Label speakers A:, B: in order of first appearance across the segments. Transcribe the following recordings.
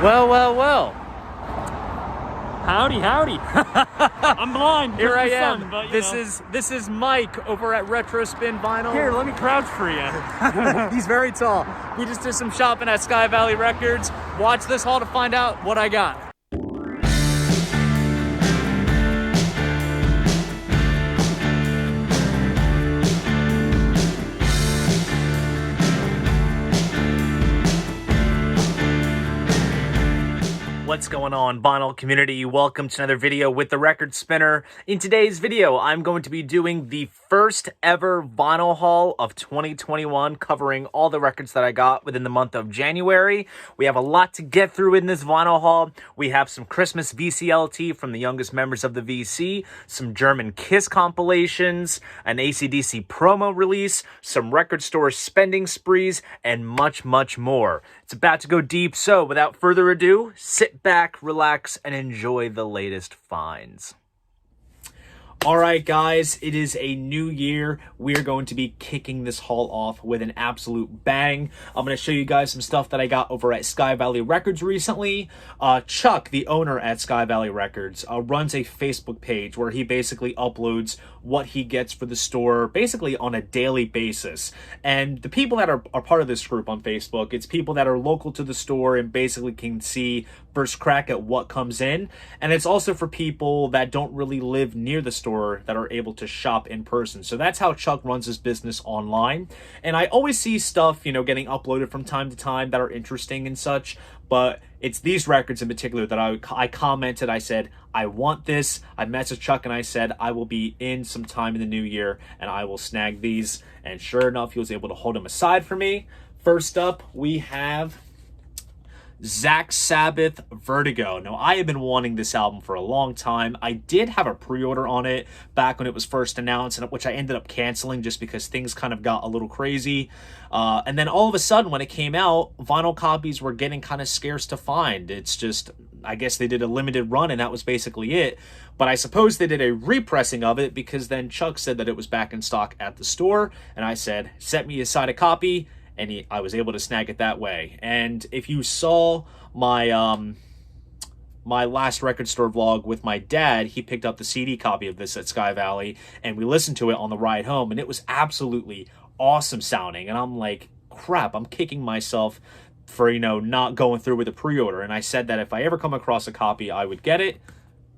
A: Well, well, well.
B: Howdy, howdy. I'm blind.
A: Here I am.
B: Sun, but,
A: this is Mike over at RetroSpinVinyl.
B: Here, let me crouch for you.
A: He's very tall. We just did some shopping at Sky Valley Records. Watch this haul to find out what I got. What's going on, vinyl community? Welcome to another video with the Record Spinner. In today's video, I'm going to be doing the first ever vinyl haul of 2021, covering all the records that I got within the month of January. We have a lot to get through in this vinyl haul. We have some Christmas VCLT from the youngest members of the VC, some German Kiss compilations, an AC/DC promo release, some record store spending sprees, and much, much more. It's about to go deep, so without further ado, sit back, relax, and enjoy the latest finds. Alright guys, it is a new year. We're going to be kicking this haul off with an absolute bang. I'm going to show you guys some stuff that I got over at Sky Valley Records recently. Chuck, the owner at Sky Valley Records, runs a Facebook page where he basically uploads what he gets for the store basically on a daily basis. And the people that are part of this group on Facebook, it's people that are local to the store and basically can see first crack at what comes in. And it's also for people that don't really live near the store that are able to shop in person. So that's how Chuck runs his business online. And I always see stuff, getting uploaded from time to time that are interesting and such, but it's these records in particular that I commented. I said, I want this. I messaged Chuck and I said, I will be in some time in the new year and I will snag these. And sure enough, he was able to hold them aside for me. First up, we have Sabbath Vertigo. Now, I have been wanting this album for a long time. I did have a pre-order on it back when it was first announced, which I ended up canceling just because things kind of got a little crazy. And then all of a sudden, when it came out, vinyl copies were getting kind of scarce to find. It's just, I guess they did a limited run and that was basically it. But I suppose they did a repressing of it because then Chuck said that it was back in stock at the store. And I said, set me aside a copy. And I was able to snag it that way. And if you saw my my last record store vlog with my dad, he picked up the CD copy of this at Sky Valley, and we listened to it on the ride home, and it was absolutely awesome sounding. And I'm like, crap, I'm kicking myself for, not going through with the pre-order. And I said that if I ever come across a copy, I would get it.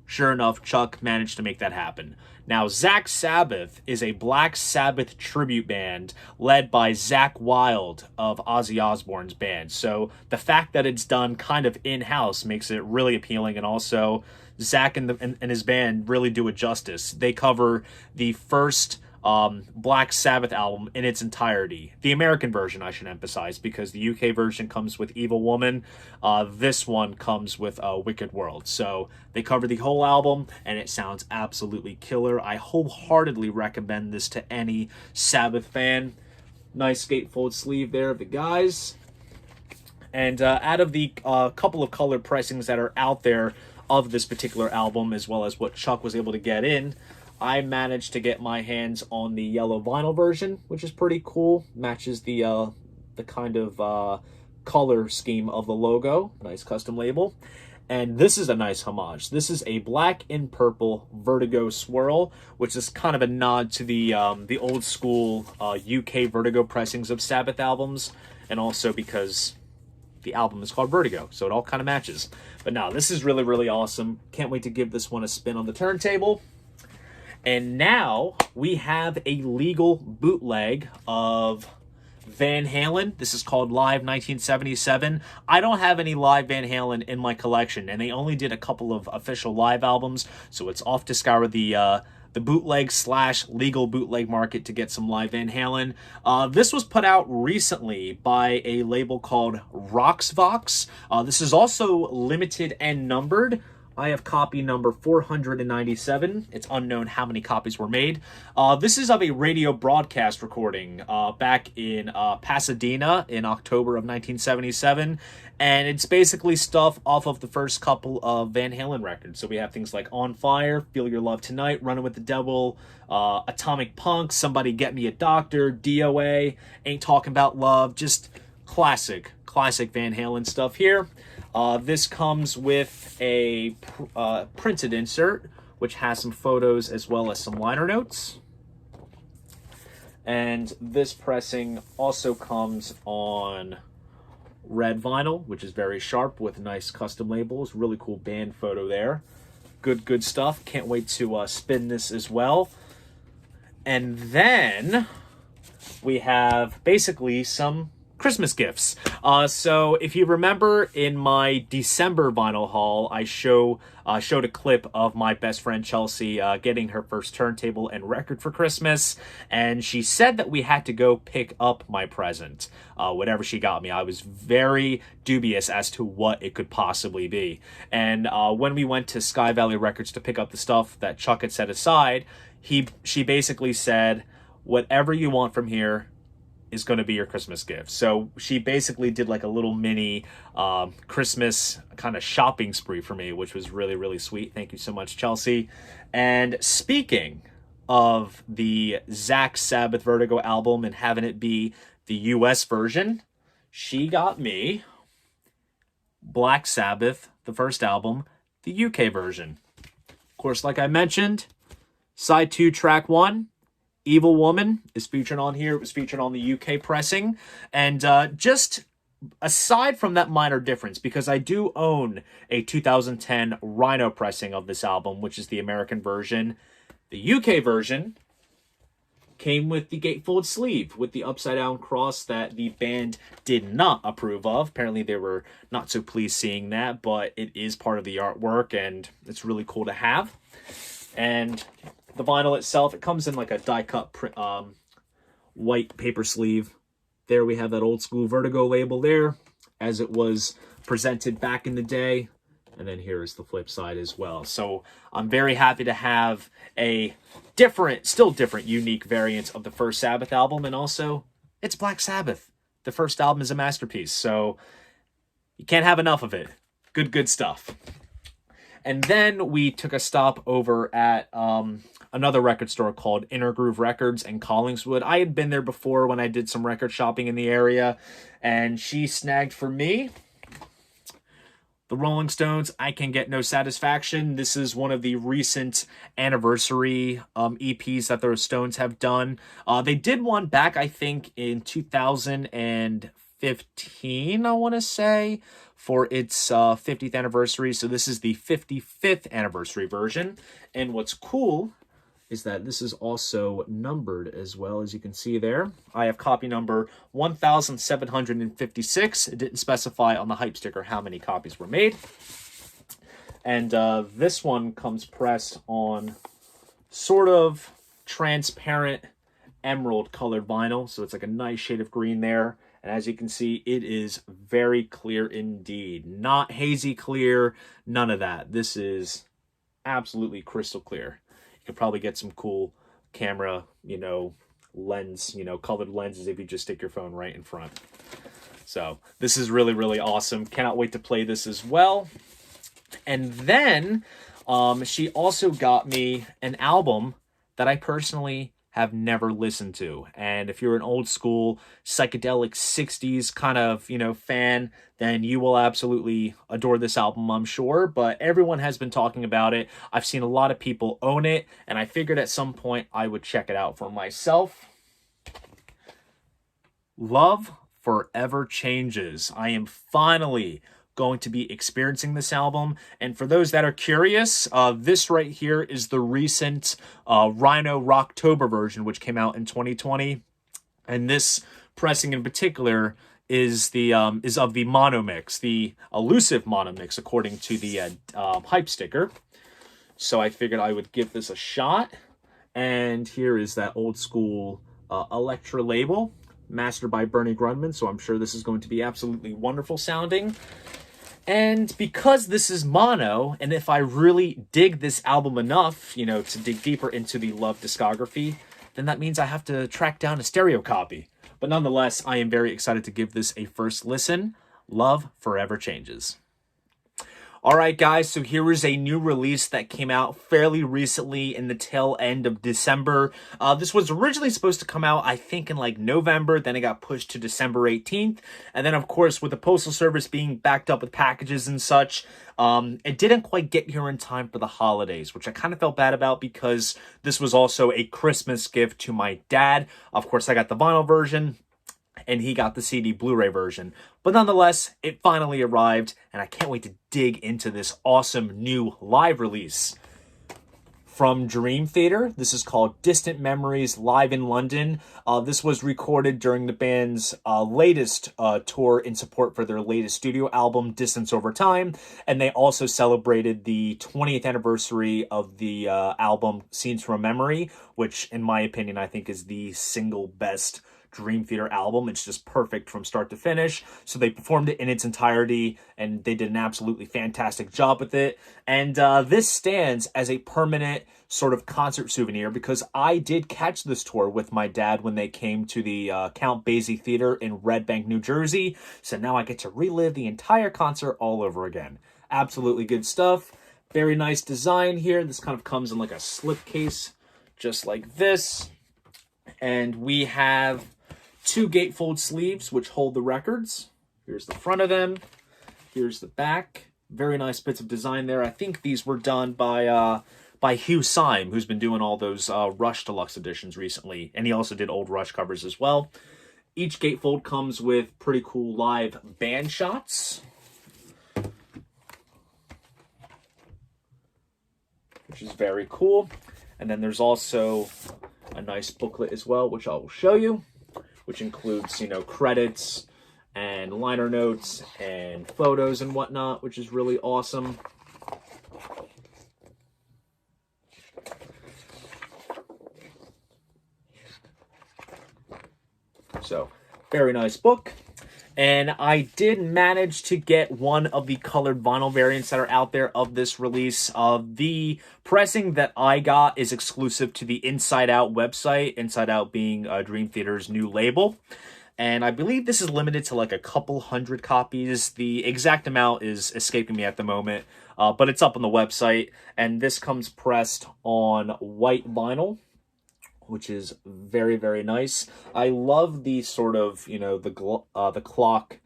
A: Sure enough, Chuck managed to make that happen. Now, Sabbath is a Black Sabbath tribute band led by Zakk Wylde of Ozzy Osbourne's band. So the fact that it's done kind of in-house makes it really appealing, and also Zakk and his band really do it justice. They cover the first Black Sabbath album in its entirety. The American version, I should emphasize, because the UK version comes with Evil Woman. This one comes with Wicked World. So they cover the whole album, and it sounds absolutely killer. I wholeheartedly recommend this to any Sabbath fan. Nice gatefold sleeve there of the guys. And out of the couple of color pressings that are out there of this particular album, as well as what Chuck was able to get in, I managed to get my hands on the yellow vinyl version, which is pretty cool. Matches the kind of color scheme of the logo. Nice custom label. And this is a nice homage. This is a black and purple Vertigo swirl, which is kind of a nod to the old school UK Vertigo pressings of Sabbath albums, and also because the album is called Vertigo, so it all kind of matches. But now, this is really, really awesome. Can't wait to give this one a spin on the turntable. And now we have a legal bootleg of Van Halen. This is called Live 1977. I don't have any live Van Halen in my collection, and they only did a couple of official live albums, so it's off to scour the bootleg / legal bootleg market to get some live Van Halen. This was put out recently by a label called Roxvox. This is also limited and numbered. I have copy number 497. It's unknown how many copies were made. This is of a radio broadcast recording back in Pasadena in October of 1977. And it's basically stuff off of the first couple of Van Halen records. So we have things like On Fire, Feel Your Love Tonight, Running with the Devil, Atomic Punk, Somebody Get Me a Doctor, DOA, Ain't Talking About Love, just classic Van Halen stuff here. This comes with a printed insert, which has some photos as well as some liner notes. And this pressing also comes on red vinyl, which is very sharp with nice custom labels. Really cool band photo there. Good stuff. Can't wait to spin this as well. And then we have basically some Christmas gifts. So if you remember in my December vinyl haul, I showed a clip of my best friend Chelsea getting her first turntable and record for Christmas, and she said that we had to go pick up my present, whatever she got me. I was very dubious as to what it could possibly be, and when we went to Sky Valley Records to pick up the stuff that Chuck had set aside, she basically said, whatever you want from here is going to be your Christmas gift. So she basically did like a little mini Christmas kind of shopping spree for me, which was really, really sweet. Thank you so much, Chelsea. And speaking of the Zach Sabbath Vertigo album and having it be the US version, she got me Black Sabbath, the first album, the UK version. Of course, like I mentioned, side 2, track 1, Evil Woman is featured on here. It was featured on the UK pressing. And just aside from that minor difference, because I do own a 2010 Rhino pressing of this album, which is the American version, the UK version came with the gatefold sleeve with the upside down cross that the band did not approve of. Apparently they were not so pleased seeing that, but it is part of the artwork and it's really cool to have. And the vinyl itself, it comes in like a die-cut white paper sleeve. There we have that old school Vertigo label there, as it was presented back in the day. And then here is the flip side as well. So I'm very happy to have a different, still different, unique variant of the first Sabbath album. And also, it's Black Sabbath. The first album is a masterpiece. So you can't have enough of it. Good stuff. And then we took a stop over at another record store called Inner Groove Records in Collingswood. I had been there before when I did some record shopping in the area, and she snagged for me the Rolling Stones, I Can Get No Satisfaction. This is one of the recent anniversary EPs that the Stones have done. They did one back, I think, in 2015, I want to say, for its 50th anniversary. So this is the 55th anniversary version. And what's cool is that this is also numbered as well, as you can see there. I have copy number 1756. It didn't specify on the hype sticker how many copies were made. And this one comes pressed on sort of transparent emerald colored vinyl. So it's like a nice shade of green there. And as you can see, it is very clear indeed. Not hazy clear, none of that. This is absolutely crystal clear. You could probably get some cool camera, lens, colored lenses if you just stick your phone right in front. So this is really, really awesome. Cannot wait to play this as well. And then she also got me an album that I personally have never listened to. And if you're an old school psychedelic 60s kind of, fan, then you will absolutely adore this album, I'm sure. But everyone has been talking about it. I've seen a lot of people own it, and I figured at some point I would check it out for myself. Love Forever Changes. I am finally going to be experiencing this album, and for those that are curious, this right here is the recent Rhino Rocktober version, which came out in 2020, and this pressing in particular is of the mono mix, the elusive mono mix, according to the hype sticker. So I figured I would give this a shot, and here is that old school Elektra label, mastered by Bernie Grundman, so I'm sure this is going to be absolutely wonderful sounding. And because this is mono, and if I really dig this album enough, to dig deeper into the Love discography, then that means I have to track down a stereo copy. But nonetheless, I am very excited to give this a first listen. Love Forever Changes. Alright guys, so here is a new release that came out fairly recently in the tail end of December. This was originally supposed to come out, I think, in like November, then it got pushed to December 18th. And then, of course, with the Postal Service being backed up with packages and such, it didn't quite get here in time for the holidays, which I kind of felt bad about because this was also a Christmas gift to my dad. Of course, I got the vinyl version, and he got the CD Blu-ray version. But nonetheless, it finally arrived, and I can't wait to dig into this awesome new live release. From Dream Theater, this is called Distant Memories Live in London. This was recorded during the band's latest tour in support for their latest studio album, Distance Over Time. And they also celebrated the 20th anniversary of the album, Scenes from Memory, which, in my opinion, I think is the single best Dream Theater album. It's just perfect from start to finish. So they performed it in its entirety, and they did an absolutely fantastic job with it. And this stands as a permanent sort of concert souvenir because I did catch this tour with my dad when they came to the Count Basie Theater in Red Bank, New Jersey. So now I get to relive the entire concert all over again. Absolutely good stuff. Very nice design here. This kind of comes in like a slipcase, just like this. And we have two gatefold sleeves which hold the records. Here's the front of them. Here's the back. Very nice bits of design there. I think these were done by Hugh Syme, who's been doing all those Rush Deluxe editions recently. And he also did old Rush covers as well. Each gatefold comes with pretty cool live band shots, which is very cool. And then there's also a nice booklet as well, which I will show you, which includes, you know, credits and liner notes and photos and whatnot, which is really awesome. So, very nice book. And I did manage to get one of the colored vinyl variants that are out there of this release. The pressing that I got is exclusive to the Inside Out website, Inside Out being Dream Theater's new label. And I believe this is limited to like a couple hundred copies. The exact amount is escaping me at the moment, but it's up on the website. And this comes pressed on white vinyl, which is very, very nice. I love the sort of, you know, the clock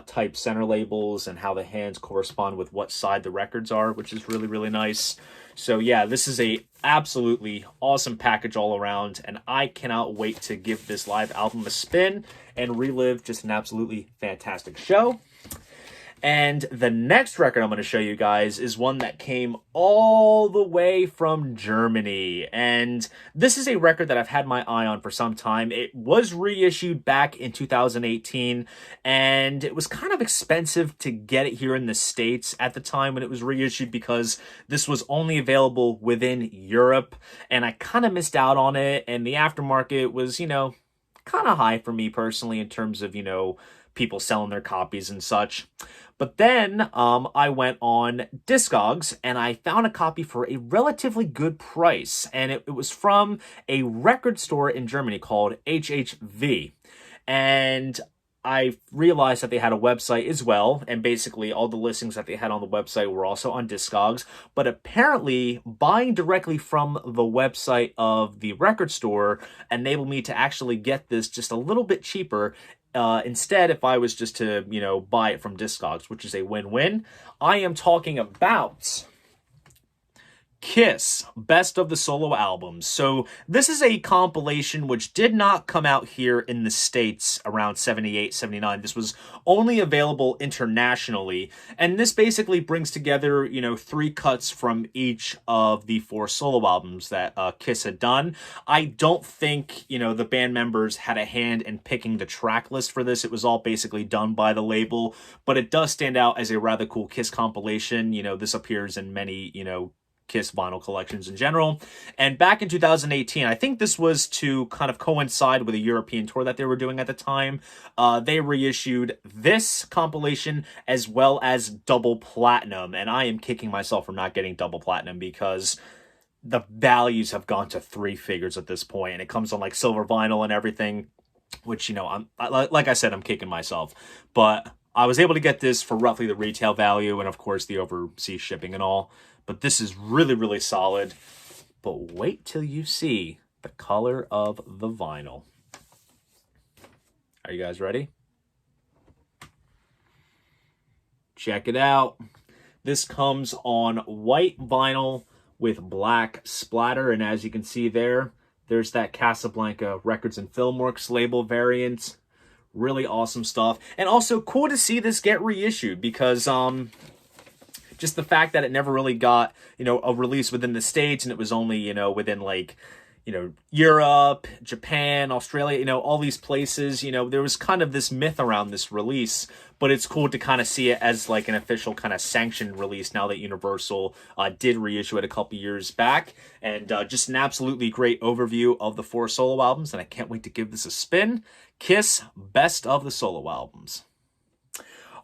A: type center labels and how the hands correspond with what side the records are, which is really, really nice. So yeah, this is a absolutely awesome package all around, and I cannot wait to give this live album a spin and relive just an absolutely fantastic show. And the next record I'm going to show you guys is one that came all the way from Germany. And this is a record that I've had my eye on for some time. It was reissued back in 2018, and it was kind of expensive to get it here in the States at the time when it was reissued because this was only available within Europe, and I kind of missed out on it, and the aftermarket was, you know, kind of high for me personally in terms of, you know, people selling their copies and such. But then I went on Discogs and I found a copy for a relatively good price. And it was from a record store in Germany called HHV. And I realized that they had a website as well. And basically all the listings that they had on the website were also on Discogs. But apparently buying directly from the website of the record store enabled me to actually get this just a little bit cheaper. Instead, if I was just to, you know, buy it from Discogs, which is a win-win. I am talking about Kiss, Best of the Solo Albums. So this is a compilation which did not come out here in the States around 78, 79. This was only available internationally. And this basically brings together, you know, 3 cuts from each of the 4 solo albums that Kiss had done. I don't think, you know, the band members had a hand in picking the track list for this. It was all basically done by the label, but it does stand out as a rather cool Kiss compilation. You know, this appears in many, you know, Kiss vinyl collections in general. And back in 2018, I think this was to kind of coincide with a European tour that they were doing at the time. They reissued this compilation as well as double platinum. And I am kicking myself for not getting double platinum because the values have gone to 3 figures at this point. And it comes on like silver vinyl and everything, which, you know, like I said, I'm kicking myself. But I was able to get this for roughly the retail value and, of course, the overseas shipping and all. But this is really, really solid. But wait till you see the color of the vinyl. Are you guys ready? Check it out. This comes on white vinyl with black splatter. And as you can see there, there's that Casablanca Records and Filmworks label variant. Really awesome stuff. And also cool to see this get reissued because just the fact that it never really got, you know, a release within the States, and it was only, you know, within like, you know, Europe, Japan, Australia, you know, all these places, you know, there was kind of this myth around this release, but it's cool to kind of see it as like an official kind of sanctioned release now that Universal did reissue it a couple years back. And just an absolutely great overview of the 4 solo albums, and I can't wait to give this a spin. Kiss, best of the solo albums.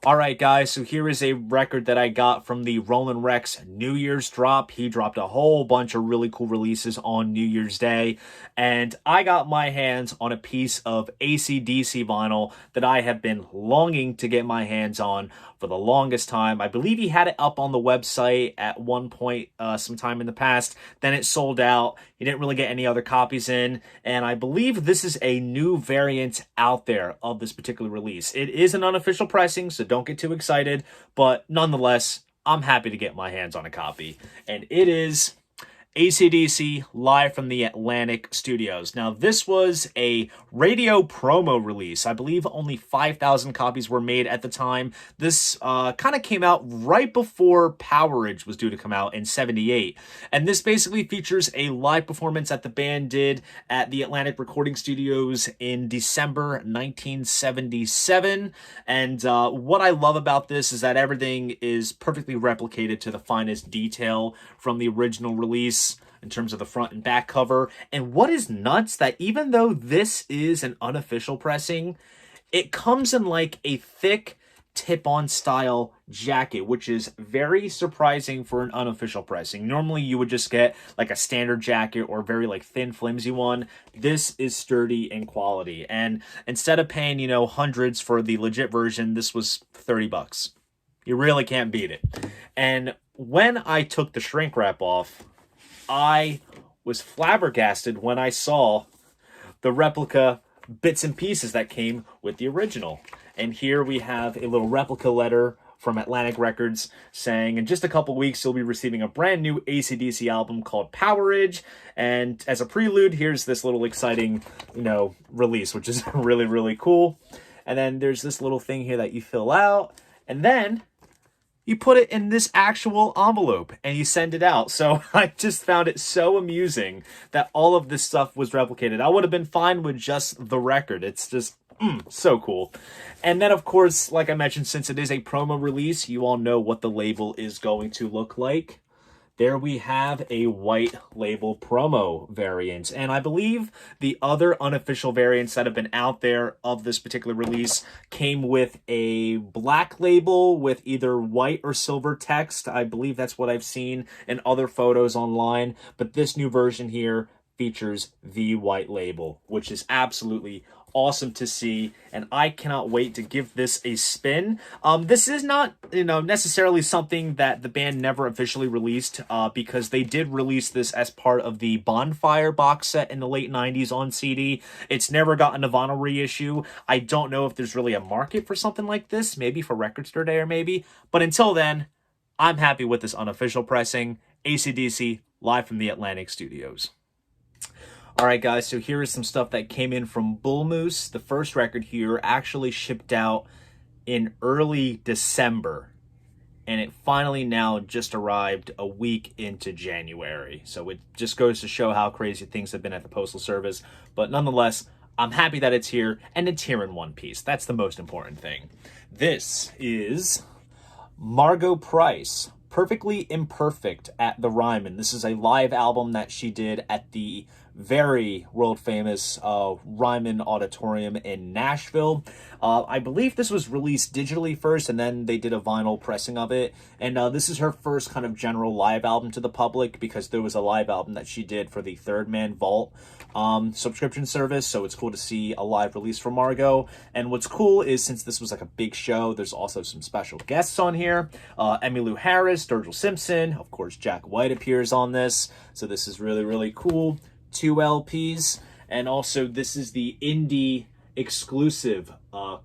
A: All right, guys, so here is a record that I got from the Roland Rex New Year's drop. He dropped a whole bunch of really cool releases on New Year's Day, and I got my hands on a piece of AC/DC vinyl that I have been longing to get my hands on for the longest time. I believe he had it up on the website at one point sometime in the past. Then it sold out. He didn't really get any other copies in, and I believe this is a new variant out there of this particular release. It is an unofficial pressing, so don't get too excited, but nonetheless, I'm happy to get my hands on a copy. And it is AC/DC live from the Atlantic Studios. Now, this was a radio promo release. I believe only 5,000 copies were made at the time. This kind of came out right before Powerage was due to come out in '78. And this basically features a live performance that the band did at the Atlantic Recording Studios in December 1977. And what I love about this is that everything is perfectly replicated to the finest detail from the original release in terms of the front and back cover. And what is nuts, that even though this is an unofficial pressing, it comes in like a thick tip-on style jacket, which is very surprising for an unofficial pressing. Normally you would just get like a standard jacket or very like thin flimsy one. This is sturdy in quality, and instead of paying, you know, hundreds for the legit version, this was $30. You really can't beat it. And when I took the shrink wrap off, I was flabbergasted when I saw the replica bits and pieces that came with the original. And here we have a little replica letter from Atlantic Records saying, in just a couple weeks, you'll be receiving a brand new AC/DC album called Powerage. And as a prelude, here's this little exciting, you know, release, which is really, really cool. And then there's this little thing here that you fill out. And then you put it in this actual envelope and you send it out. So I just found it so amusing that all of this stuff was replicated. I would have been fine with just the record. It's just so cool. And then, of course, like I mentioned, since it is a promo release, you all know what the label is going to look like. There we have a white label promo variant. And I believe the other unofficial variants that have been out there of this particular release came with a black label with either white or silver text. I believe that's what I've seen in other photos online. But this new version here features the white label, which is absolutely awesome to see, and I cannot wait to give this a spin. This is not, you know, necessarily something that the band never officially released, because they did release this as part of the Bonfire box set in the late 90s on CD. It's never gotten a vinyl reissue. I don't know if there's really a market for something like this, maybe for Record Store Day or maybe, but until then, I'm happy with this unofficial pressing, AC/DC live from the Atlantic Studios. All right, guys, so here is some stuff that came in from Bull Moose. The first record here actually shipped out in early December, and it finally now just arrived a week into January. So it just goes to show how crazy things have been at the Postal Service. But nonetheless, I'm happy that it's here, and it's here in one piece. That's the most important thing. This is Margot Price, Perfectly Imperfect at the Ryman. This is a live album that she did at the very world famous Ryman Auditorium in Nashville. I believe this was released digitally first, and then they did a vinyl pressing of it. And this is her first kind of general live album to the public, because there was a live album that she did for the Third Man Vault subscription service. So it's cool to see a live release from Margot. And what's cool is, since this was like a big show, there's also some special guests on here. Emmylou Harris, Sturgill Simpson, of course Jack White appears on this. So this is really, really cool. 2 LPs, and also this is the indie exclusive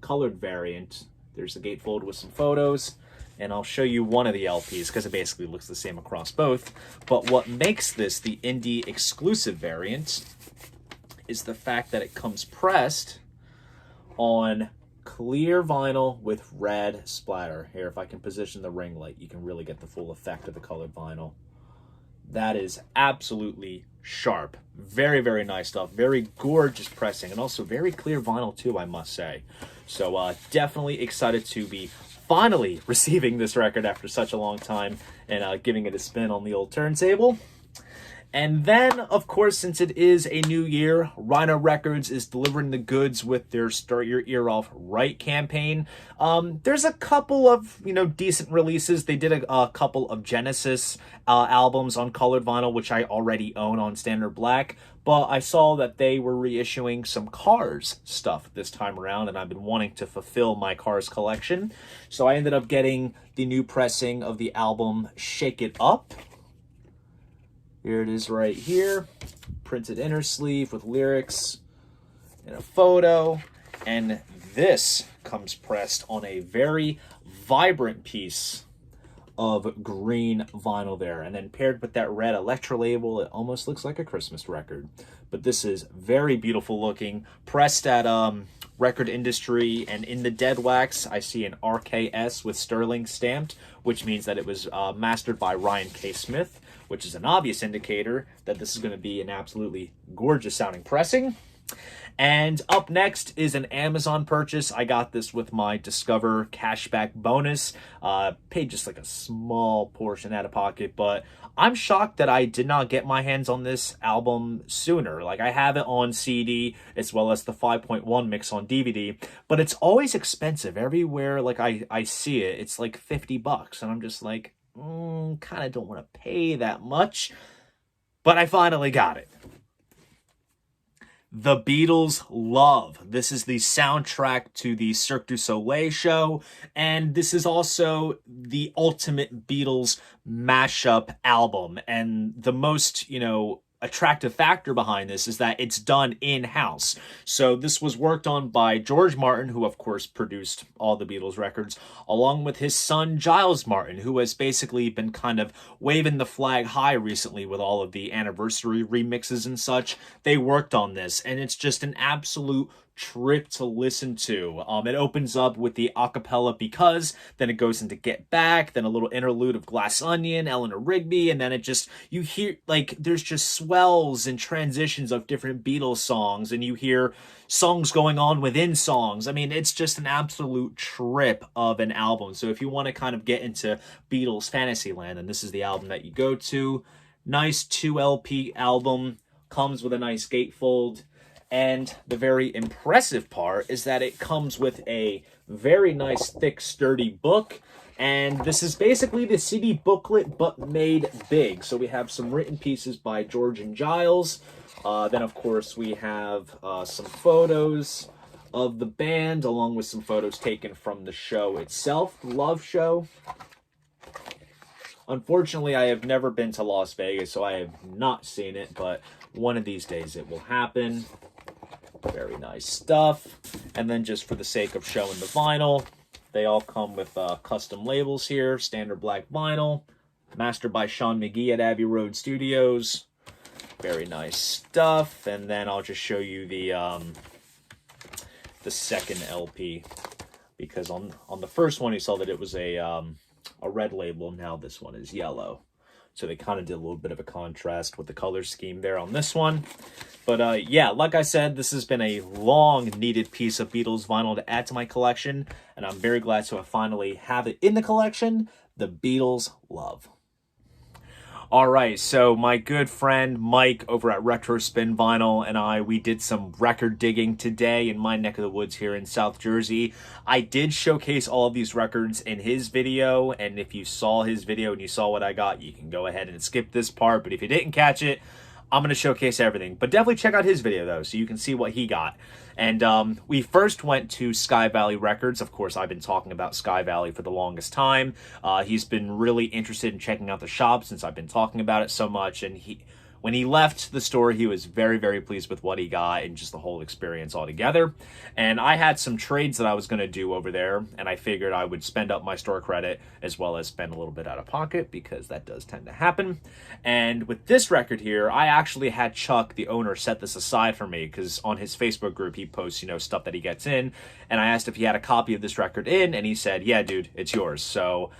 A: colored variant. There's the gatefold with some photos, and I'll show you one of the LPs because it basically looks the same across both. But what makes this the indie exclusive variant is the fact that it comes pressed on clear vinyl with red splatter. Here, if I can position the ring light, you can really get the full effect of the colored vinyl. That is absolutely sharp. Very, very nice stuff. Very gorgeous pressing, and also very clear vinyl too, I must say. So definitely excited to be finally receiving this record after such a long time, and giving it a spin on the old turntable. And then, of course, since it is a new year, Rhino Records is delivering the goods with their Start Your Ear Off Right campaign. There's a couple of, decent releases. They did a couple of Genesis albums on colored vinyl, which I already own on standard black. But I saw that they were reissuing some Cars stuff this time around, and I've been wanting to fulfill my Cars collection. So I ended up getting the new pressing of the album Shake It Up. Here it is right here, printed inner sleeve with lyrics and a photo. And this comes pressed on a very vibrant piece of green vinyl there. And then paired with that red Electra label, it almost looks like a Christmas record. But this is very beautiful looking, pressed at Record Industry, and in the dead wax, I see an RKS with Sterling stamped, which means that it was mastered by Ryan K. Smith, which is an obvious indicator that this is going to be an absolutely gorgeous sounding pressing. And up next is an Amazon purchase. I got this with my Discover cashback bonus. Paid just like a small portion out of pocket, but I'm shocked that I did not get my hands on this album sooner. Like, I have it on CD as well as the 5.1 mix on DVD, but it's always expensive. Everywhere like I see it, it's like $50, and I'm just like, kind of don't want to pay that much. But I finally got it. The Beatles Love. This is the soundtrack to the Cirque du Soleil show, and this is also the ultimate Beatles mashup album. And the most, attractive factor behind this is that it's done in-house. So this was worked on by George Martin, who of course produced all the Beatles records, along with his son Giles Martin, who has basically been kind of waving the flag high recently with all of the anniversary remixes and such. They worked on this, and it's just an absolute trip to listen to. It opens up with the acapella Because, then it goes into Get Back, then a little interlude of Glass Onion, Eleanor Rigby, and then it just, you hear, like, there's just swells and transitions of different Beatles songs, and you hear songs going on within songs. I mean, it's just an absolute trip of an album. So if you want to kind of get into Beatles fantasy land, then this is the album that you go to. Nice 2 LP album, comes with a nice gatefold. And the very impressive part is that it comes with a very nice, thick, sturdy book. And this is basically the CD booklet, but made big. So we have some written pieces by George and Giles. Then, of course, we have some photos of the band, along with some photos taken from the show itself, the Love Show. Unfortunately, I have never been to Las Vegas, so I have not seen it, but one of these days it will happen. Very nice stuff. And then just for the sake of showing the vinyl, they all come with custom labels here. Standard black vinyl, mastered by Sean McGee at Abbey Road Studios. Very nice stuff. And then I'll just show you the second LP, because on the first one you saw that it was a red label. Now this one is yellow. So they kind of did a little bit of a contrast with the color scheme there on this one. But yeah, like I said, this has been a long needed piece of Beatles vinyl to add to my collection, and I'm very glad to finally have it in the collection. The Beatles Love. All right, so my good friend Mike over at RetroSpinVinyl and we did some record digging today in my neck of the woods here in South Jersey. I did showcase all of these records in his video, and if you saw his video and you saw what I got, you can go ahead and skip this part, but if you didn't catch it, I'm going to showcase everything. But definitely check out his video, though, so you can see what he got. And we first went to Sky Valley Records. Of course, I've been talking about Sky Valley for the longest time. He's been really interested in checking out the shop since I've been talking about it so much. And when he left the store, he was very, very pleased with what he got and just the whole experience altogether. And I had some trades that I was going to do over there, and I figured I would spend up my store credit as well as spend a little bit out of pocket, because that does tend to happen. And with this record here, I actually had Chuck, the owner, set this aside for me, because on his Facebook group, he posts, stuff that he gets in. And I asked if he had a copy of this record in, and he said, yeah, dude, it's yours. So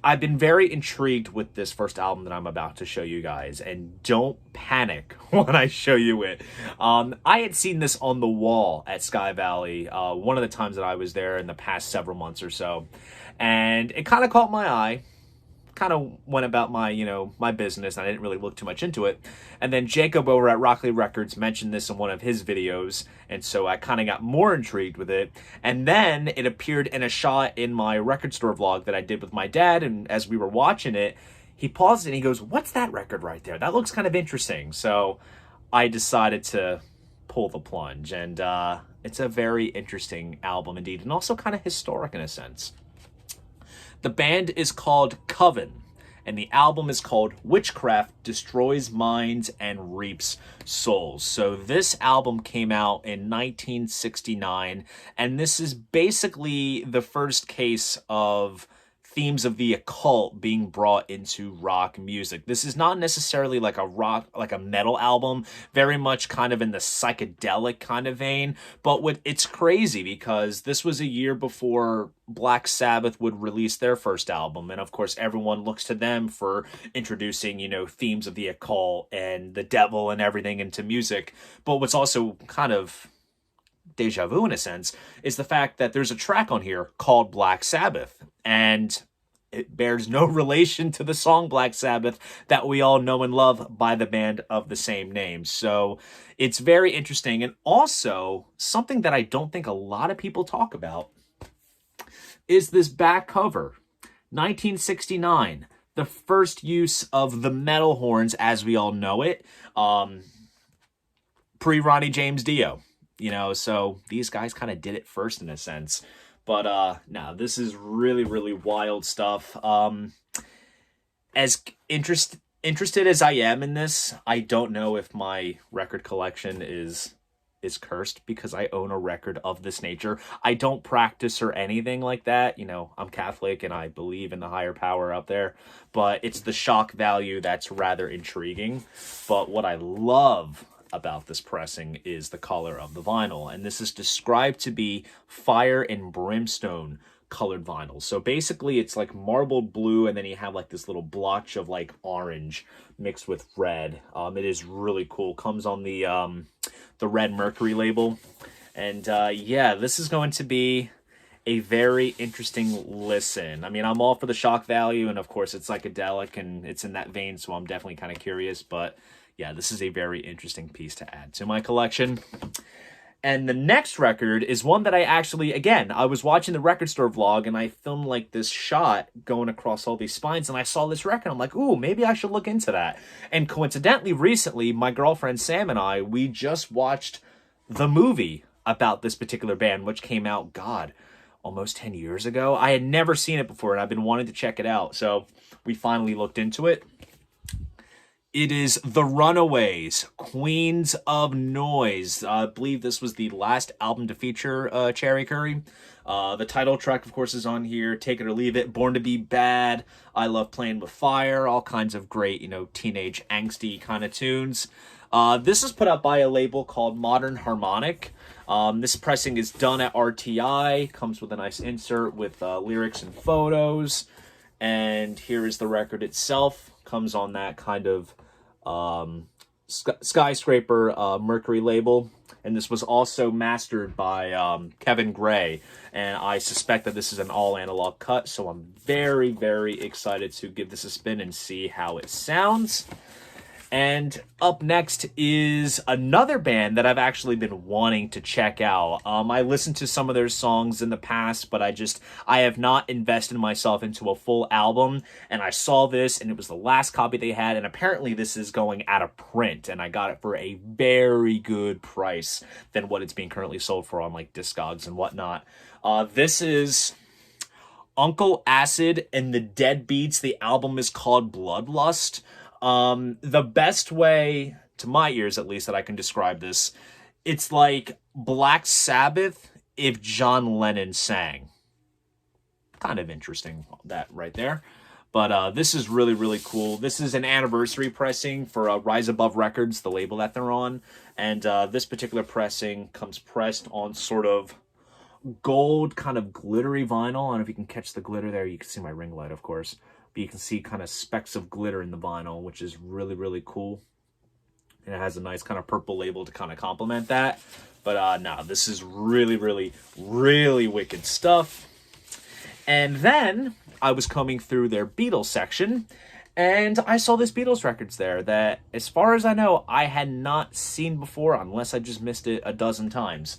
A: I've been very intrigued with this first album that I'm about to show you guys, and don't panic when I show you it. I had seen this on the wall at Sky Valley one of the times that I was there in the past several months or so, and it kind of caught my eye. Kind of went about my, my business, and I didn't really look too much into it. And then Jacob over at Rockley Records mentioned this in one of his videos, and so I kind of got more intrigued with it. And then it appeared in a shot in my record store vlog that I did with my dad, and as we were watching it, he paused and he goes, "What's that record right there? That looks kind of interesting." So I decided to pull the plunge, and it's a very interesting album indeed, and also kind of historic in a sense. The band is called Coven, and the album is called Witchcraft Destroys Minds and Reaps Souls. So this album came out in 1969, and this is basically the first case of themes of the occult being brought into rock music. This is not necessarily like a metal album, very much kind of in the psychedelic kind of vein, but it's crazy because this was a year before Black Sabbath would release their first album, and of course everyone looks to them for introducing, themes of the occult and the devil and everything into music. But what's also kind of deja vu in a sense is the fact that there's a track on here called Black Sabbath, and it bears no relation to the song Black Sabbath that we all know and love by the band of the same name. So it's very interesting, and also something that I don't think a lot of people talk about is this back cover. 1969, the first use of the metal horns as we all know it, pre-Ronnie James Dio. So these guys kind of did it first in a sense. But no, this is really, really wild stuff. As interested as I am in this, I don't know if my record collection is cursed because I own a record of this nature. I don't practice or anything like that. I'm Catholic and I believe in the higher power up there. But it's the shock value that's rather intriguing. But what I love about this pressing is the color of the vinyl, and this is described to be fire and brimstone colored vinyl. So basically it's like marbled blue, and then you have like this little blotch of like orange mixed with red. It is really cool. Comes on the Red Mercury label, and yeah, this is going to be a very interesting listen. I mean, I'm all for the shock value, and of course it's psychedelic and it's in that vein, so I'm definitely kind of curious. But yeah, this is a very interesting piece to add to my collection. And the next record is one that I actually, again, I was watching the record store vlog and I filmed like this shot going across all these spines, and I saw this record. I'm like, ooh, maybe I should look into that. And coincidentally, recently, my girlfriend Sam and we just watched the movie about this particular band, which came out, God, almost 10 years ago. I had never seen it before, and I've been wanting to check it out. So we finally looked into it. It is The Runaways, Queens of Noise. I believe this was the last album to feature Cherry Curry. The title track, of course, is on here. Take It or Leave It, Born to Be Bad, I Love Playing with Fire, all kinds of great, teenage angsty kind of tunes. This is put out by a label called Modern Harmonic. This pressing is done at RTI, comes with a nice insert with lyrics and photos. And here is the record itself. Comes on that kind of Skyscraper Mercury label. And this was also mastered by Kevin Gray. And I suspect that this is an all analog cut. So I'm very, very excited to give this a spin and see how it sounds. And up next is another band that I've actually been wanting to check out. I listened to some of their songs in the past, but I have not invested myself into a full album. And I saw this, and it was the last copy they had, and apparently this is going out of print, and I got it for a very good price than what it's being currently sold for on like Discogs and whatnot. This is Uncle Acid and the Deadbeats. The album is called Bloodlust. The best way, to my ears at least, that I can describe this, it's like Black Sabbath if John Lennon sang. Kind of interesting, that right there. But this is really, really cool. This is an anniversary pressing for Rise Above Records, the label that they're on. And this particular pressing comes pressed on sort of gold, kind of glittery vinyl. I don't know if you can catch the glitter there. You can see my ring light, of course. But you can see kind of specks of glitter in the vinyl, which is really, really cool. And it has a nice kind of purple label to kind of complement that. But no, this is really, really, really wicked stuff. And then I was coming through their Beatles section, and I saw this Beatles records there that, as far as I know, I had not seen before, unless I just missed it a dozen times.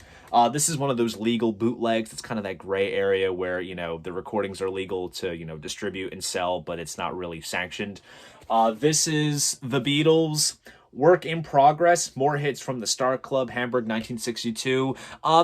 A: This is one of those legal bootlegs. It's kind of that gray area where, you know, the recordings are legal to, you know, distribute and sell, but it's not really sanctioned. This is the Beatles. Work in Progress, more hits from the Star Club, Hamburg 1962.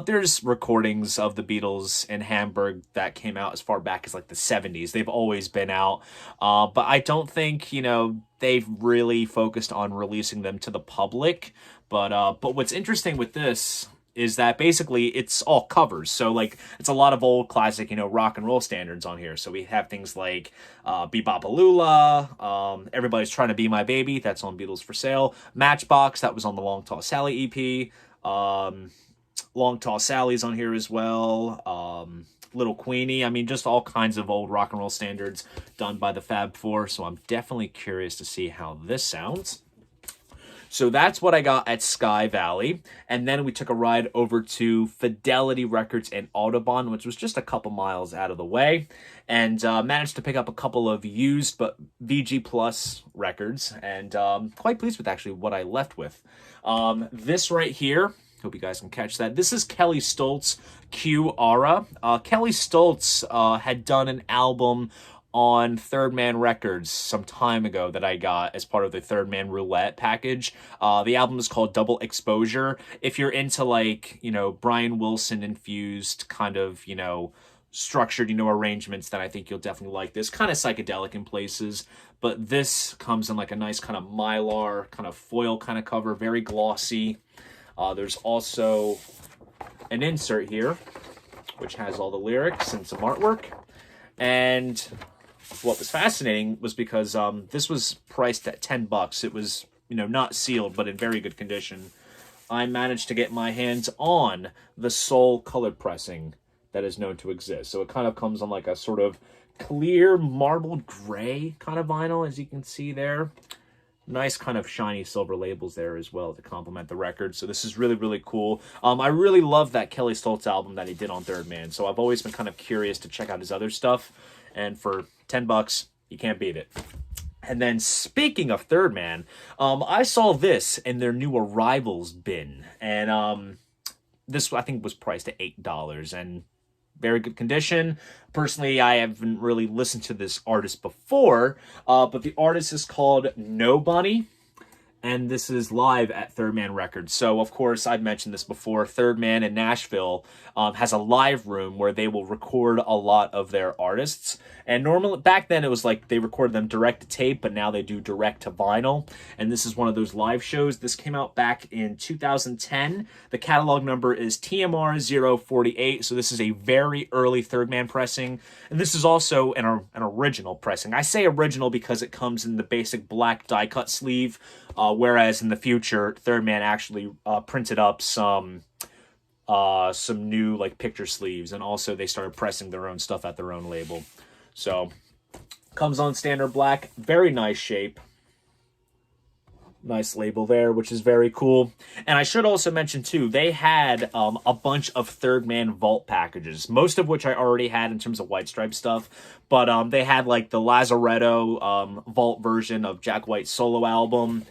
A: There's recordings of the Beatles in Hamburg that came out as far back as like the 70s. They've always been out. But I don't think, you know, they've really focused on releasing them to the public. But what's interesting with this is that basically it's all covers. So like it's a lot of old classic, you know, rock and roll standards on here. So we have things like Bebopalula, Everybody's Trying to Be My Baby, that's on Beatles for Sale. Matchbox, that was on the Long Tall Sally EP. Long Tall Sally's on here as well. Little Queenie. I mean, just all kinds of old rock and roll standards done by the Fab Four. So I'm definitely curious to see how this sounds. So that's what I got at Sky Valley. And then we took a ride over to Fidelity Records in Audubon, which was just a couple miles out of the way. And managed to pick up a couple of used but VG Plus records. And quite pleased with actually what I left with. This right here, hope you guys can catch that. This is Kelly Stoltz, Q Aura. Kelly Stoltz had done an album on Third Man Records some time ago that I got as part of the Third Man Roulette package. The album is called Double Exposure. If you're into, like, you know, Brian Wilson infused kind of, you know, structured, you know, arrangements, then I think you'll definitely like this. Kind of psychedelic in places, but this comes in like a nice kind of mylar, kind of foil kind of cover, very glossy. There's also an insert here, which has all the lyrics and some artwork. And what was fascinating was because this was priced at $10. It was, you know, not sealed, but in very good condition. I managed to get my hands on the Soul colored pressing that is known to exist. So it kind of comes on like a sort of clear marbled gray kind of vinyl, as you can see there. Nice kind of shiny silver labels there as well to complement the record. So this is really, really cool. I really love that Kelly Stoltz album that he did on Third Man. So I've always been kind of curious to check out his other stuff. And for $10, you can't beat it. And then speaking of Third Man, I saw this in their new Arrivals bin. And this, I think, was priced at $8. And very good condition. Personally, I haven't really listened to this artist before, but the artist is called Nobody, and this is live at Third Man Records. So, of course, I've mentioned this before. Third Man in Nashville has a live room where they will record a lot of their artists. And normally, back then, it was like they recorded them direct to tape, but now they do direct to vinyl. And this is one of those live shows. This came out back in 2010. The catalog number is TMR048. So this is a very early Third Man pressing. And this is also an original pressing. I say original because it comes in the basic black die-cut sleeve, whereas in the future, Third Man actually printed up some new like picture sleeves, and also they started pressing their own stuff at their own label. So comes on standard black, very nice shape. Nice label there, which is very cool. And I should also mention, too, they had a bunch of Third Man Vault packages, most of which I already had in terms of White Stripe stuff. But they had, like, the Lazaretto Vault version of Jack White's solo album.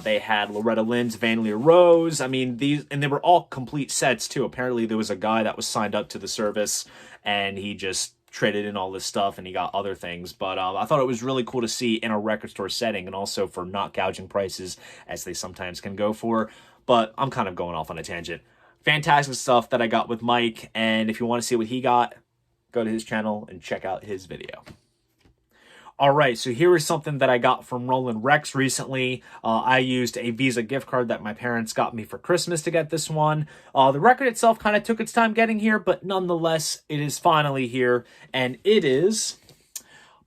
A: They had Loretta Lynn's Vanilla Rose. I mean, and they were all complete sets, too. Apparently, there was a guy that was signed up to the service, and he just traded in all this stuff and he got other things. But I thought it was really cool to see in a record store setting, and also for not gouging prices as they sometimes can go for. But I'm kind of going off on a tangent. Fantastic stuff that I got with Mike, and if you want to see what he got, go to his channel and check out his video. All right, so here is something that I got from Roland Rex recently. I used a Visa gift card that my parents got me for Christmas to get this one. The record itself kind of took its time getting here, but nonetheless, it is finally here, and it is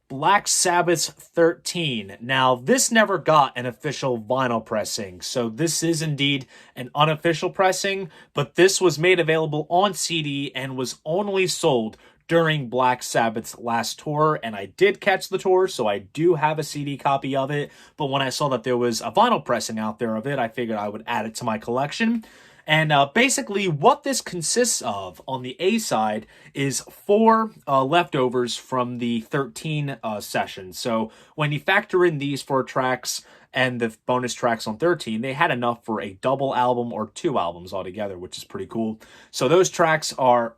A: Black Sabbath's 13. Now, this never got an official vinyl pressing, so this is indeed an unofficial pressing, but this was made available on CD and was only sold during Black Sabbath's last tour, and I did catch the tour, so I do have a CD copy of it, but when I saw that there was a vinyl pressing out there of it, I figured I would add it to my collection. And basically what this consists of on the A side is 4 leftovers from the 13 session. So when you factor in these 4 tracks and the bonus tracks on 13, they had enough for a double album or 2 albums altogether, which is pretty cool. So those tracks are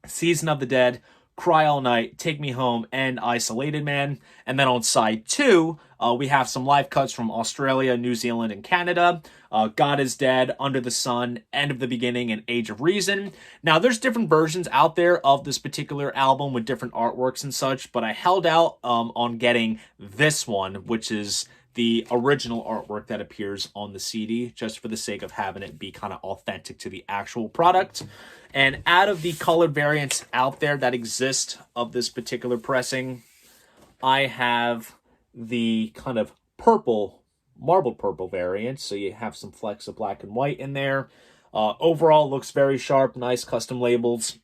A: Season of the Dead, Cry All Night, Take Me Home, and Isolated Man. And then on side 2, we have some live cuts from Australia, New Zealand, and Canada. God is Dead, Under the Sun, End of the Beginning, and Age of Reason. Now, there's different versions out there of this particular album with different artworks and such, but I held out on getting this one, which is the original artwork that appears on the CD, just for the sake of having it be kind of authentic to the actual product. And out of the colored variants out there that exist of this particular pressing, I have the kind of purple, marbled purple variant. So you have some flecks of black and white in there. Overall, looks very sharp, nice custom labels.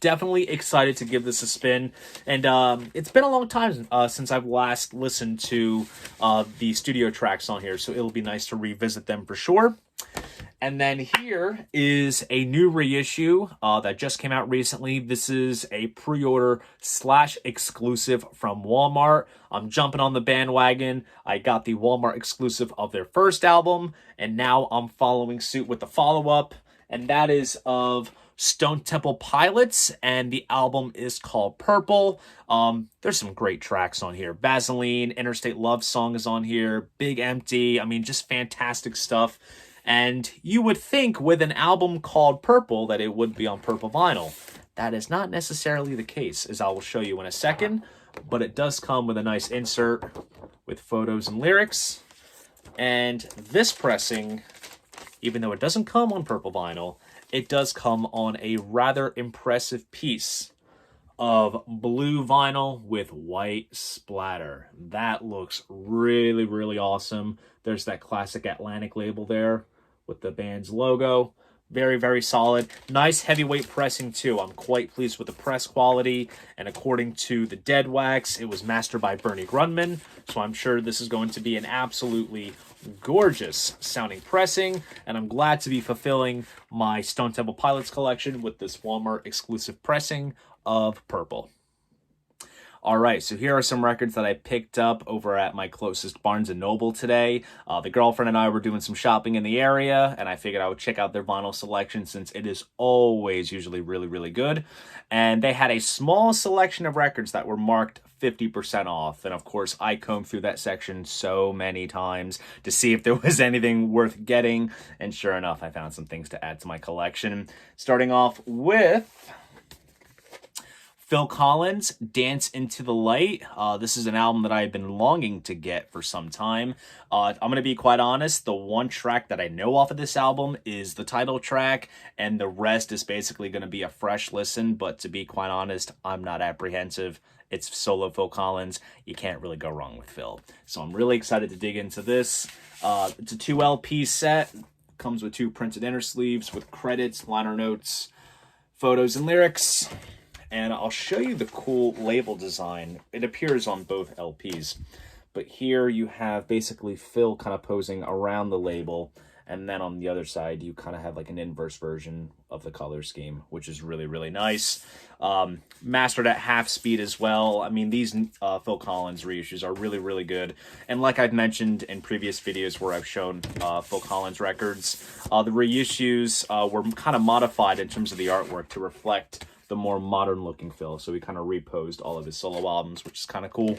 A: Definitely excited to give this a spin. And it's been a long time since I've last listened to the studio tracks on here, so it'll be nice to revisit them for sure. And then here is a new reissue that just came out recently. This is a pre-order / exclusive from Walmart. I'm jumping on the bandwagon. I got the Walmart exclusive of their first album, and now I'm following suit with the follow-up, and that is of Stone Temple Pilots, and the album is called Purple. There's some great tracks on here. Vaseline, Interstate Love Song is on here, Big Empty. I mean, just fantastic stuff. And you would think with an album called Purple that it would be on purple vinyl. That is not necessarily the case, as I will show you in a second, but it does come with a nice insert with photos and lyrics. And this pressing, even though it doesn't come on purple vinyl, it does come on a rather impressive piece of blue vinyl with white splatter. That looks really, really awesome. There's that classic Atlantic label there with the band's logo. Very, very solid. Nice heavyweight pressing too. I'm quite pleased with the press quality. And according to the Dead Wax, it was mastered by Bernie Grundman. So I'm sure this is going to be an absolutely gorgeous sounding pressing. And I'm glad to be fulfilling my Stone Temple Pilots collection with this Walmart exclusive pressing of Purple. All right, so here are some records that I picked up over at my closest Barnes & Noble today. The girlfriend and I were doing some shopping in the area, and I figured I would check out their vinyl selection since it is always usually really, really good. And they had a small selection of records that were marked 50% off. And of course, I combed through that section so many times to see if there was anything worth getting. And sure enough, I found some things to add to my collection. Starting off with Phil Collins, Dance Into the Light. This is an album that I've been longing to get for some time. I'm going to be quite honest, the one track that I know off of this album is the title track, and the rest is basically going to be a fresh listen, but to be quite honest, I'm not apprehensive. It's solo Phil Collins. You can't really go wrong with Phil. So I'm really excited to dig into this. It's a 2 LP set. Comes with 2 printed inner sleeves with credits, liner notes, photos, and lyrics. And I'll show you the cool label design. It appears on both LPs. but here you have basically Phil kind of posing around the label, and then on the other side you kind of have like an inverse version of the color scheme, which is really, really nice. Mastered at half speed as well. I mean, these Phil Collins reissues are really, really good. And like I've mentioned in previous videos where I've shown Phil Collins records, the reissues were kind of modified in terms of the artwork to reflect the more modern looking Phil. So we kind of reposed all of his solo albums, which is kind of cool.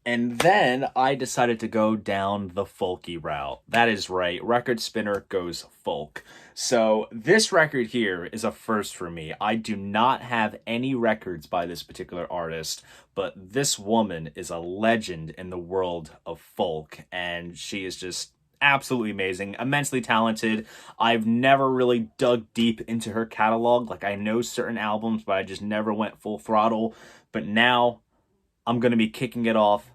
A: And then I decided to go down the folky route. That is right, Record Spinner goes folk. So this record here is a first for me. I do not have any records by this particular artist, but this woman is a legend in the world of folk, and she is just absolutely amazing, immensely talented. I've never really dug deep into her catalog. Like, I know certain albums, but I just never went full throttle. But now I'm going to be kicking it off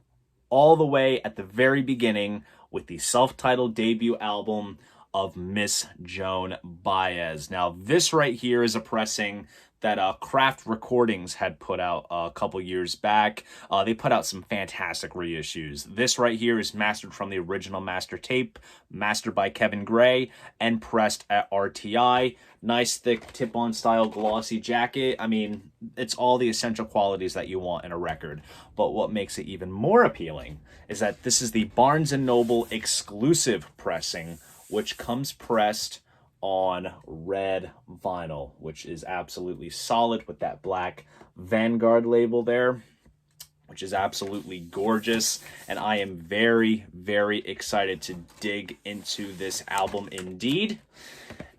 A: all the way at the very beginning with the self-titled debut album of Miss Joan Baez. Now, this right here is a pressing that Kraft Recordings had put out a couple years back. They put out some fantastic reissues. This right here is mastered from the original master tape, mastered by Kevin Gray, and pressed at RTI. Nice, thick, tip-on style glossy jacket. I mean, it's all the essential qualities that you want in a record. But what makes it even more appealing is that this is the Barnes & Noble exclusive pressing, which comes pressed on red vinyl, which is absolutely solid with that black Vanguard label there, which is absolutely gorgeous. And I am very, very excited to dig into this album indeed.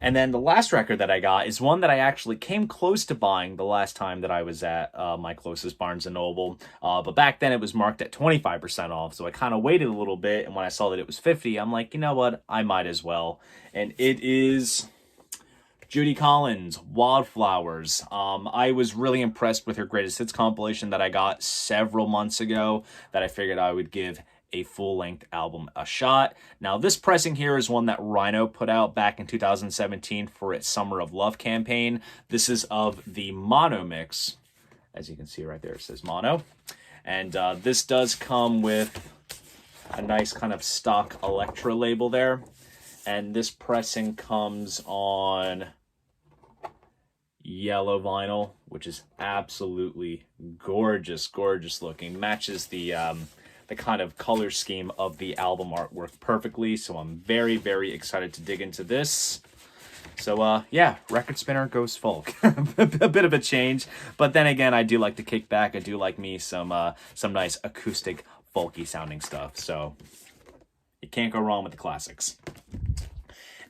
A: And then the last record that I got is one that I actually came close to buying the last time that I was at my closest Barnes & Noble. But back then it was marked at 25% off, so I kind of waited a little bit, and when I saw that it was 50, I'm like, you know what, I might as well. And it is Judy Collins, Wildflowers. I was really impressed with her Greatest Hits compilation that I got several months ago that I figured I would give a full-length album a shot. Now, this pressing here is one that Rhino put out back in 2017 for its Summer of Love campaign. This is of the mono mix. As you can see right there, it says mono. And this does come with a nice kind of stock Electra label there. And this pressing comes on yellow vinyl, which is absolutely gorgeous, gorgeous looking. Matches the kind of color scheme of the album artwork perfectly. So I'm very, very excited to dig into this. So yeah, Record Spinner goes folk. A bit of a change, but then again, I do like to kick back. I do like me some nice acoustic folky sounding stuff. So you can't go wrong with the classics.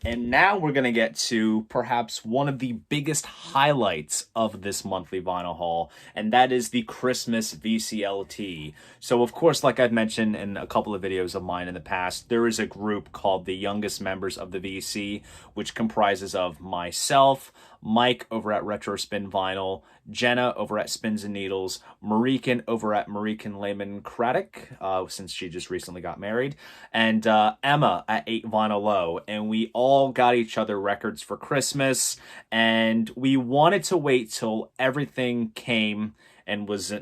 A: And now we're going to get to perhaps one of the biggest highlights of this monthly vinyl haul, and that is the Christmas VCLT. So, of course, like I've mentioned in a couple of videos of mine in the past, there is a group called the Youngest Members of the VC, which comprises of myself, Mike over at RetroSpinVinyl, Jenna over at Spins and Needles, Marichen over at Marichen Lehman-Craddock, since she just recently got married, and Emma at 8 Vinyl Low. And we all got each other records for Christmas, and we wanted to wait till everything came and was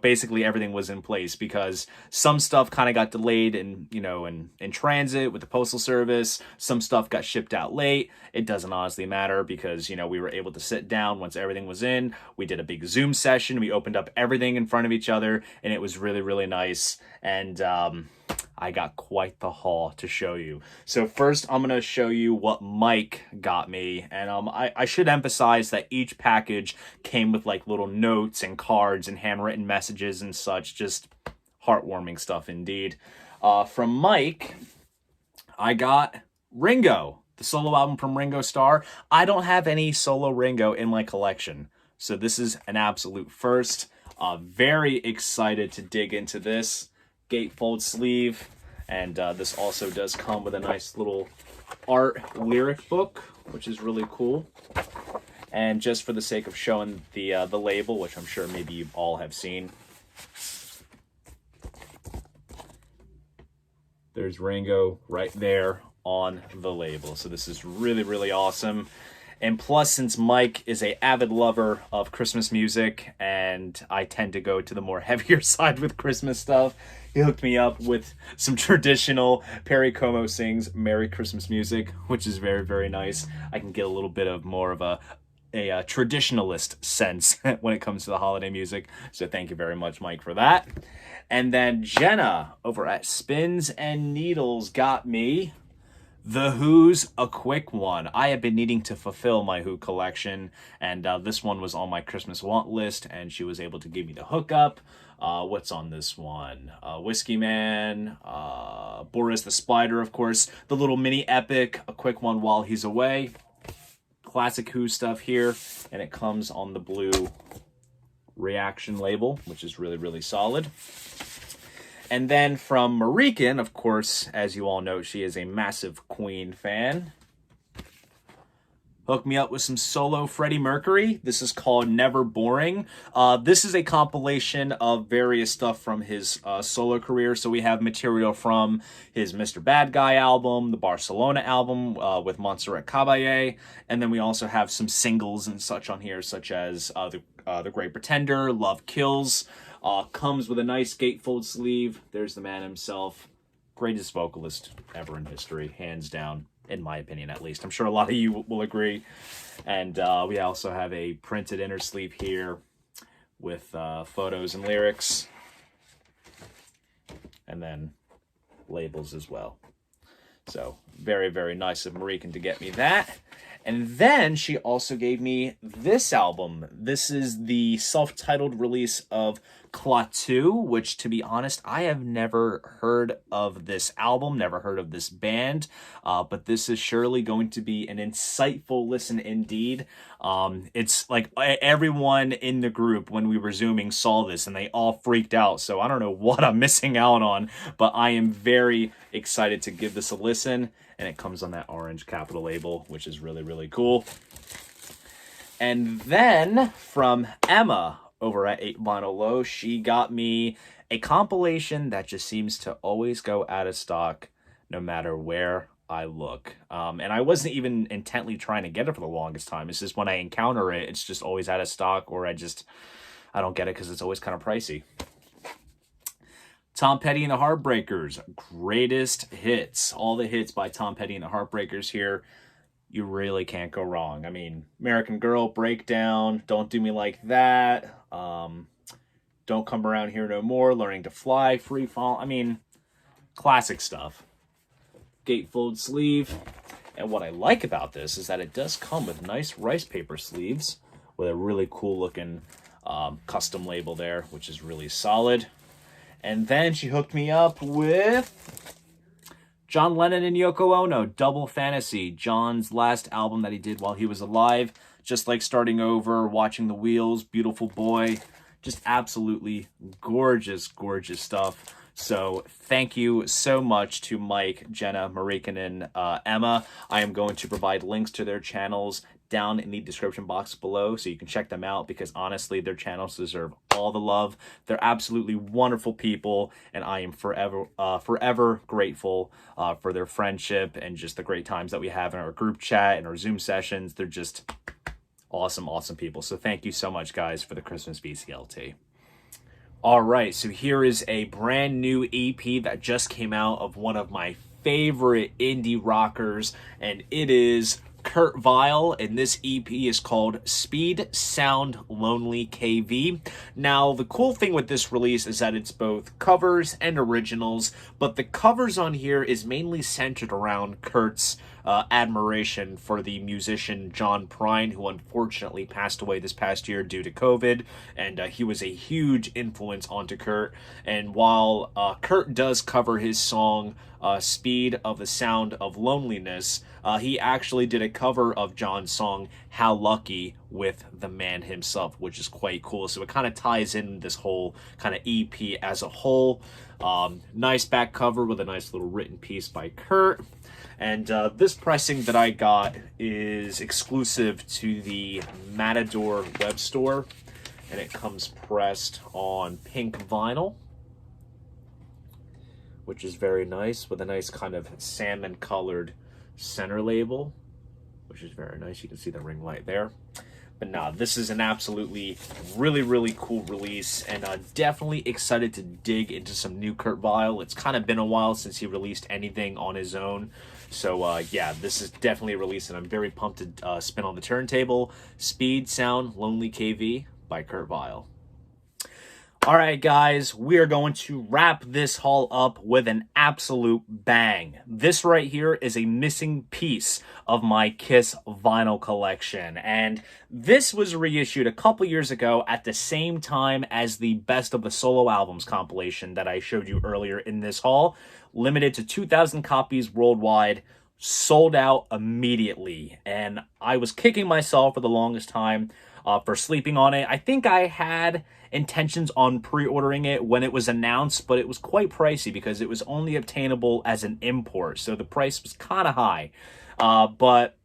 A: basically everything was in place, because some stuff kind of got delayed in transit with the postal service. Some stuff got shipped out late. It doesn't honestly matter, because we were able to sit down once everything was in. We did a big Zoom session. We opened up everything in front of each other, and it was really, really nice. And I got quite the haul to show you. So first, I'm going to show you what Mike got me. And I should emphasize that each package came with like little notes and cards and handwritten messages and such. Just heartwarming stuff indeed. From Mike, I got Ringo, the solo album from Ringo Starr. I don't have any solo Ringo in my collection, so this is an absolute first. Very excited to dig into this. Gatefold sleeve, and this also does come with a nice little art lyric book, which is really cool. And just for the sake of showing the label, which I'm sure maybe you all have seen, there's Ringo right there on the label. So this is really, really awesome. And plus, since Mike is a avid lover of Christmas music, and I tend to go to the more heavier side with Christmas stuff, he hooked me up with some traditional Perry Como Sings Merry Christmas music, which is very, very nice. I can get a little bit of more of a traditionalist sense when it comes to the holiday music. So thank you very much, Mike, for that. And then Jenna over at Spins and Needles got me The Who's A Quick One. I have been needing to fulfill my Who collection, and this one was on my Christmas want list, and she was able to give me the hookup. What's on this one? Whiskey Man, Boris the Spider, of course, the little mini epic, A Quick One While He's Away. Classic Who stuff here, and it comes on the blue reaction label, which is really, really solid. And then from Marichen, of course, as you all know, she is a massive Queen fan. Hooked me up with some solo Freddie Mercury. This is called Never Boring. This is a compilation of various stuff from his solo career. So we have material from his Mr. Bad Guy album, the Barcelona album with Montserrat Caballé. And then we also have some singles and such on here, such as The Great Pretender, Love Kills. Comes with a nice gatefold sleeve. There's the man himself. Greatest vocalist ever in history, hands down. In my opinion, at least. I'm sure a lot of you will agree. And we also have a printed inner sleeve here with photos and lyrics. And then labels as well. So, very, very nice of Marichen to get me that. And then she also gave me this album. This is the self-titled release of Klaatu, which, to be honest, I have never heard of this album, never heard of this band, but this is surely going to be an insightful listen indeed. It's like everyone in the group, when we were Zooming, saw this and they all freaked out, so I don't know what I'm missing out on, but I am very excited to give this a listen, and it comes on that orange capital label, which is really, really cool. And then from Emma over at 8 Vinyl Low, she got me a compilation that just seems to always go out of stock no matter where I look. And I wasn't even intently trying to get it for the longest time. It's just when I encounter it, it's just always out of stock, or I don't get it because it's always kind of pricey. Tom Petty and the Heartbreakers, greatest hits. All the hits by Tom Petty and the Heartbreakers here. You really can't go wrong. I mean, American Girl, Breakdown, Don't Do Me Like That, Don't Come Around Here No More, Learning to Fly, Free Fall. I mean, classic stuff. Gatefold sleeve. And what I like about this is that it does come with nice rice paper sleeves with a really cool looking custom label there, which is really solid. And then she hooked me up with John Lennon and Yoko Ono, Double Fantasy, John's last album that he did while he was alive. Just like Starting Over, Watching the Wheels, Beautiful Boy. Just absolutely gorgeous, gorgeous stuff. So thank you so much to Mike, Jenna, Marichen, and Emma. I am going to provide links to their channels down in the description box below so you can check them out, because honestly, their channels deserve all the love. They're absolutely wonderful people, and I am forever grateful for their friendship and just the great times that we have in our group chat and our Zoom sessions. They're just awesome, awesome people. So thank you so much, guys, for the Christmas VCLT. All right, so here is a brand new EP that just came out of one of my favorite indie rockers, and it is Kurt Vile, and this EP is called Speed Sound Lonely KV. Now, the cool thing with this release is that it's both covers and originals, but the covers on here is mainly centered around Kurt's admiration for the musician John Prine, who unfortunately passed away this past year due to COVID, and he was a huge influence onto Kurt. And while Kurt does cover his song Speed of the Sound of Loneliness, he actually did a cover of John's song How Lucky with the man himself, which is quite cool. So it kind of ties in this whole kind of EP as a whole. Nice back cover with a nice little written piece by Kurt. And this pressing that I got is exclusive to the Matador web store, and it comes pressed on pink vinyl, which is very nice, with a nice kind of salmon colored center label, which is very nice. You can see the ring light there. But nah, this is an absolutely really cool release, and definitely excited to dig into some new Kurt Vile. It's kind of been a while since he released anything on his own. So yeah, this is definitely a release, and I'm very pumped to spin on the turntable. Speed, Sound, Lonely KV by Kurt Vile. All right, guys, we are going to wrap this haul up with an absolute bang. This right here is a missing piece of my Kiss vinyl collection, and this was reissued a couple years ago at the same time as the Best of the Solo Albums compilation that I showed you earlier in this haul. Limited to 2,000 copies worldwide, sold out immediately, and I was kicking myself for the longest time for sleeping on it. I think I had intentions on pre-ordering it when it was announced, but it was quite pricey because it was only obtainable as an import, so the price was kind of high. But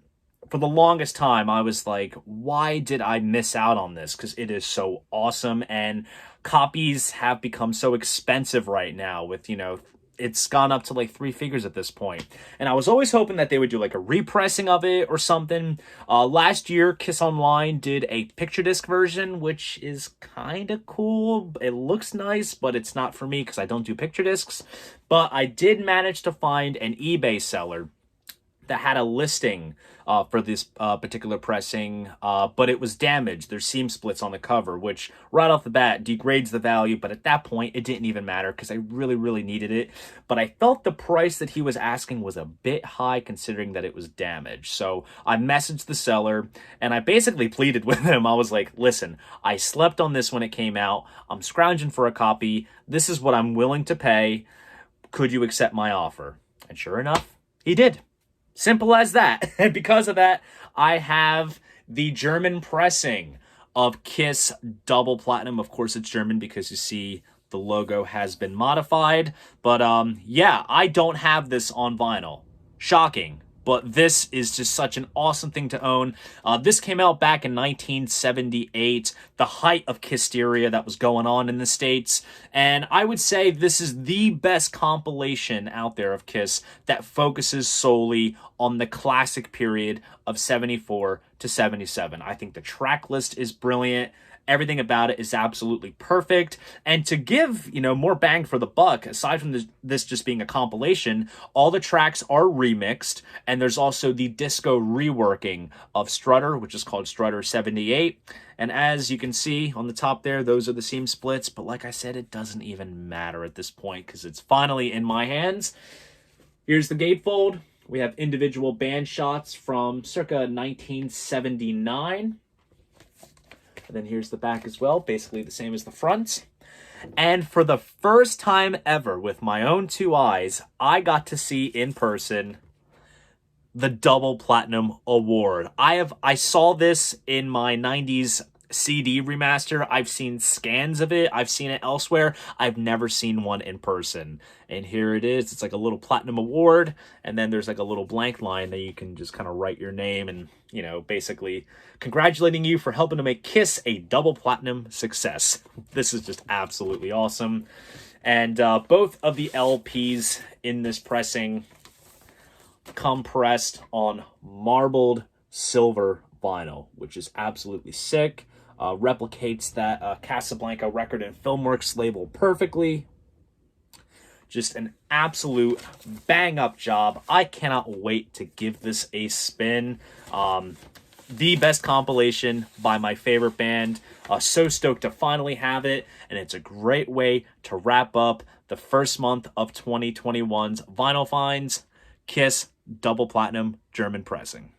A: for the longest time, I was like, why did I miss out on this? Because it is so awesome, and copies have become so expensive right now with, you know, it's gone up to like 3 figures at this point. And I was always hoping that they would do like a repressing of it or something. Last year, Kiss Online did a picture disc version, which is kind of cool. It looks nice, but it's not for me because I don't do picture discs. But I did manage to find an eBay seller that had a listing for this particular pressing, but it was damaged. There's seam splits on the cover, which right off the bat degrades the value, but at that point it didn't even matter because I really needed it. But I felt the price that he was asking was a bit high considering that it was damaged. So I messaged the seller and I basically pleaded with him. I was like, listen, I slept on this when it came out. I'm scrounging for a copy. This is what I'm willing to pay. Could you accept my offer? And sure enough, he did. Simple as that. And because of that, I have the German pressing of Kiss Double Platinum. Of course, it's German because you see the logo has been modified. But yeah, I don't have this on vinyl. Shocking. But this is just such an awesome thing to own. This came out back in 1978, the height of Kissteria that was going on in the States. And I would say this is the best compilation out there of Kiss that focuses solely on the classic period of 74 to 77. I think the track list is brilliant. Everything about it is absolutely perfect. And to give, you know, more bang for the buck, aside from this just being a compilation, all the tracks are remixed. And there's also the disco reworking of Strutter, which is called Strutter 78. And as you can see on the top there, those are the seam splits. But like I said, it doesn't even matter at this point because it's finally in my hands. Here's the gatefold. We have individual band shots from circa 1979. And then here's the back as well, basically the same as the front. And for the first time ever with my own 2 eyes, I got to see in person the Double Platinum Award. I saw this in my 90s CD remaster. I've seen scans of it. I've seen it elsewhere. I've never seen one in person. And here it is. It's like a little Platinum Award. And then there's like a little blank line that you can just kind of write your name and, you know, basically congratulating you for helping to make Kiss a double platinum success. This is just absolutely awesome. And both of the LPs in this pressing come pressed on marbled silver vinyl, which is absolutely sick. Replicates that Casablanca Record and Filmworks label perfectly. Just an absolute bang-up job. I cannot wait to give this a spin. The best compilation by my favorite band. So stoked to finally have it, and it's a great way to wrap up the first month of 2021's Vinyl Finds, Kiss Double Platinum German pressing.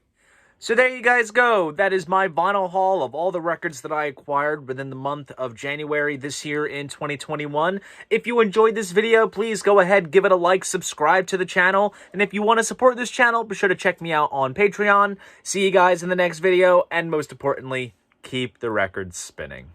A: So there you guys go. That is my vinyl haul of all the records that I acquired within the month of January this year in 2021. If you enjoyed this video, please go ahead, give it a like, subscribe to the channel. And if you want to support this channel, be sure to check me out on Patreon. See you guys in the next video. And most importantly, keep the records spinning.